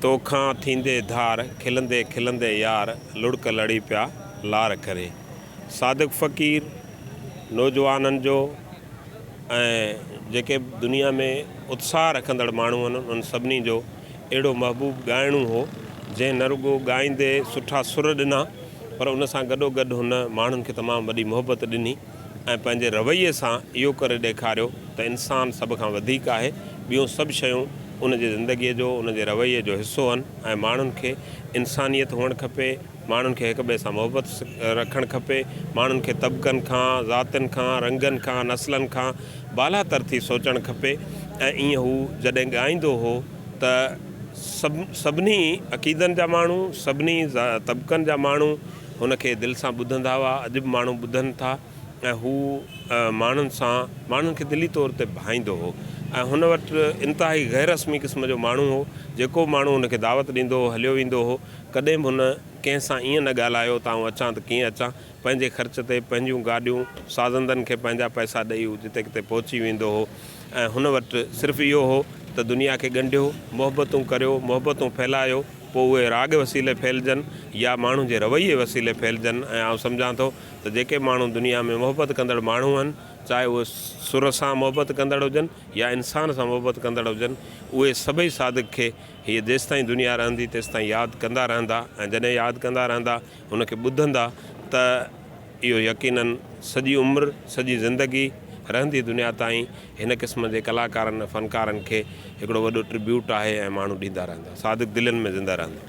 तोखां थींदे धार खिलंदे खिलंदे यार लुड़क लड़ी पिया लार करे। सादिक फ़कीर नौजवाननि जो ऐं जेके दुनिया में उत्साह रखंदड़ माण्हू आहिनि उन सभिनी जो अहिड़ो महबूब ॻाइणो हो जंहिं न रुॻो ॻाईंदे सुठा सुर ॾिना पर उन सां गॾोगॾु हुन माण्हुनि खे तमामु वॾी मोहबत ॾिनी ऐं पंहिंजे रवैये सां इहो करे ॾेखारियो त इंसानु सभ खां वधीक आहे। ॿियूं सभु शयूं उन जे ज़िंदगीअ जो उन जे रवैये जो हिसो आहिनि ऐं माण्हुनि खे इंसानियत हुअणु खपे, माण्हुनि खे हिक ॿिए सां मोहबत रखणु खपे, माण्हुनि खे तबिक़नि खां, ज़ातियुनि खां, रंगनि खां, नस्लनि खां बालातर थी सोचणु खपे। ऐं ईअं हू जॾहिं ॻाईंदो हो त सभिनी अक़ीदनि जा माण्हू, सभिनी तबिक़नि जा माण्हू हुनखे दिलि सां ॿुधंदा हुआ। अॼु बि माण्हू ॿुधनि था ऐं हू माण्हुनि खे दिली तौर ते भाईंदो हो ऐं हुन वटि इंतिहाई गैर रस्मी क़िस्म जो माण्हू हो। जेको माण्हू हुनखे दावत ॾींदो हो, हलियो वेंदो हो, कॾहिं बि हुन कंहिंसां ईअं न ॻाल्हायो त आउं अचां त कीअं अचां। पंहिंजे ख़र्च ते पंहिंजूं गाॾियूं साज़ंदनि खे पंहिंजा पैसा ॾेई जिते किथे पहुची वेंदो हो ऐं हुन वटि सिर्फ़ु इहो हो त दुनिया खे ॻंढियो, मोहबतूं करियो, मोहबतूं फैलायो, पोइ उहे राग वसीले फैलिजनि या माण्हू जे रवैये वसीले फैलिजनि। ऐं आउं सम्झां थो त जेके माण्हू दुनिया में मोहबत कंदड़ माण्हू आहिनि, चाहे उहे सुर सां मोहबत कंदड़ हुजनि या इंसान सां मोहबत कंदड़ हुजनि, उहे सभई सादिक खे हीअ जेसिताईं दुनिया रहंदी तेसिताईं यादि कंदा रहंदा ऐं जॾहिं यादि कंदा रहंदा हुनखे ॿुधंदा त इहो यकीनन सॼी उमिरि, सॼी ज़िंदगी रहंदी दुनिया ताईं हिन क़िस्म जे कलाकारनि फ़नकारनि खे हिकिड़ो वॾो ट्रिब्यूट आहे ऐं माण्हू ॾींदा रहंदा, सादिक दिलनि में ज़िंदा रहंदा।